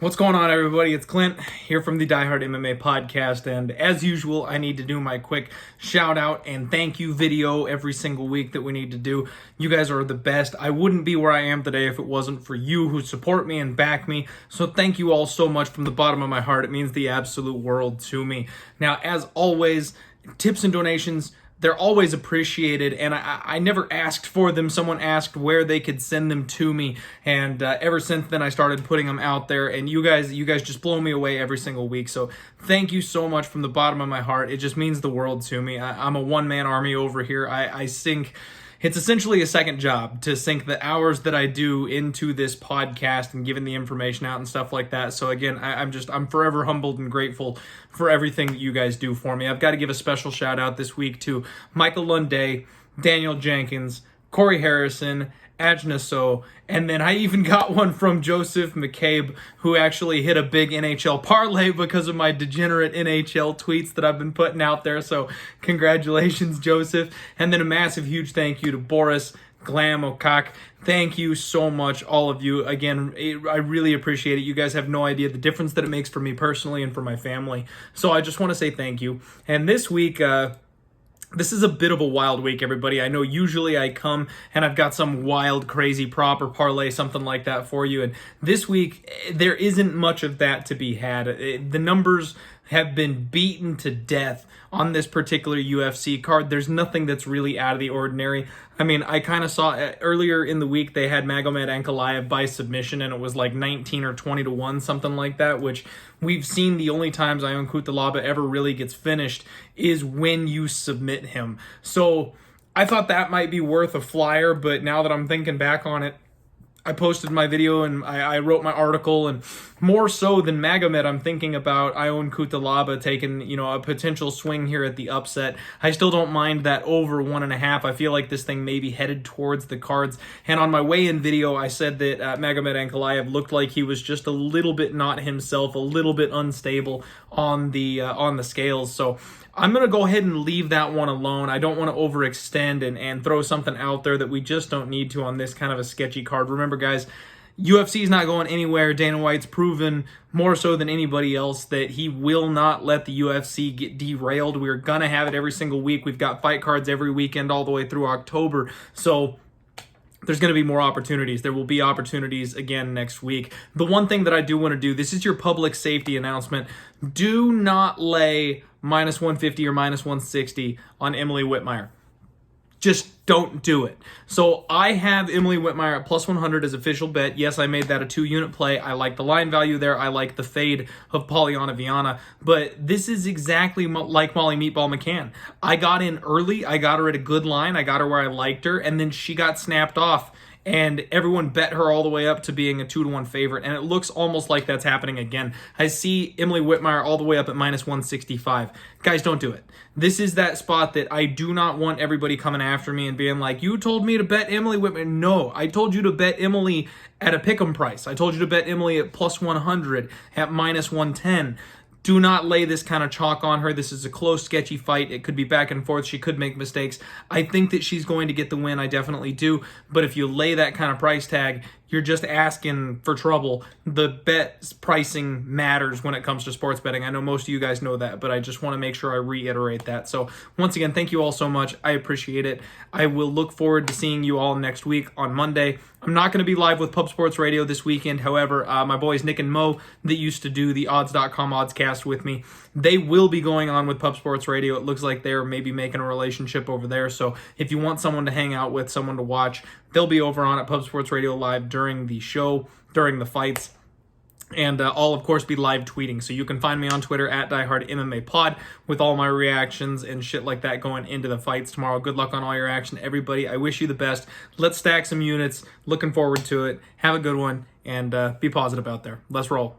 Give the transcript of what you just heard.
What's going on, everybody? It's Clint here from the Die Hard MMA podcast, and as usual, I need to do my quick shout out and thank you video every single week that we need to do. You guys are the best. I wouldn't be where I am today if it wasn't for you who support me and back me, so thank you all so much from the bottom of my heart. It means the absolute world to me. Now, as always, tips and donations, they're always appreciated, and I never asked for them. Someone asked where they could send them to me, and ever since then I started putting them out there, and you guys just blow me away every single week. So thank you so much from the bottom of my heart. It just means the world to me. I'm a one-man army over here. I sink. It's essentially a second job to sink the hours that I do into this podcast and giving the information out and stuff like that. So again, I'm forever humbled and grateful for everything that you guys do for me. I've got to give a special shout out this week to Michael Lunday, Daniel Jenkins, Corey Harrison, Ajna So, and then I even got one from Joseph McCabe, who actually hit a big NHL parlay because of my degenerate NHL tweets that I've been putting out there. So congratulations, Joseph. And then a massive, huge thank you to Boris Glam Okak. Thank you so much, all of you. Again, I really appreciate it. You guys have no idea the difference that it makes for me personally and for my family. So I just want to say thank you. And this week, this is a bit of a wild week, everybody. I know usually I come and I've got some wild, crazy prop or parlay, something like that for you. And this week, there isn't much of that to be had. The numbers have been beaten to death on this particular UFC card. There's nothing that's really out of the ordinary. I mean, I kind of saw earlier in the week they had Magomed Ankalaev by submission, and it was like 19 or 20 to 1, something like that, which we've seen the only times Ion Cutelaba ever really gets finished is when you submit him. So I thought that might be worth a flyer, but now that I'm thinking back on it, I posted my video and I wrote my article, and more so than Magomed, I'm thinking about Ion Cutelaba taking, a potential swing here at the upset. I still don't mind that over 1.5. I feel like this thing may be headed towards the cards. And on my weigh-in video, I said that Magomed Ankalaev looked like he was just a little bit not himself, a little bit unstable on the scales. So I'm going to go ahead and leave that one alone. I don't want to overextend and throw something out there that we just don't need to on this kind of a sketchy card. Remember, guys, UFC's not going anywhere. Dana White's proven more so than anybody else that he will not let the UFC get derailed. We're going to have it every single week. We've got fight cards every weekend all the way through October. So there's going to be more opportunities. There will be opportunities again next week. The one thing that I do want to do, this is your public safety announcement. Do not lay minus 150 or minus 160 on Emily Whitmire. Just don't do it. So I have Emily Whitmire at plus 100 as official bet. Yes, I made that a 2-unit play. I like the line value there. I like the fade of Polyana Viana. But this is exactly like Molly Meatball McCann. I got in early. I got her at a good line. I got her where I liked her. And then she got snapped off. And everyone bet her all the way up to being a 2-to-1 favorite, and it looks almost like that's happening again. I see Emily Whitmire all the way up at minus 165. Guys, don't do it. This is that spot that I do not want everybody coming after me and being like, you told me to bet Emily Whitmire. No, I told you to bet Emily at a pick'em price. I told you to bet Emily at plus 100, at minus 110. Do not lay this kind of chalk on her. This is a close, sketchy fight. It could be back and forth. She could make mistakes. I think that she's going to get the win. I definitely do. But if you lay that kind of price tag, you're just asking for trouble. The bet pricing matters when it comes to sports betting. I know most of you guys know that, but I just want to make sure I reiterate that. So once again, thank you all so much. I appreciate it. I will look forward to seeing you all next week on Monday. I'm not going to be live with Pub Sports Radio this weekend. However, my boys Nick and Mo that used to do the odds.com oddscast with me, they will be going on with Pub Sports Radio. It looks like they're maybe making a relationship over there. So if you want someone to hang out with, someone to watch, they'll be over on at Pub Sports Radio Live during the show, during the fights. And I'll, of course, be live tweeting. So you can find me on Twitter at DieHardMMAPod with all my reactions and shit like that going into the fights tomorrow. Good luck on all your action, everybody. I wish you the best. Let's stack some units. Looking forward to it. Have a good one, and be positive out there. Let's roll.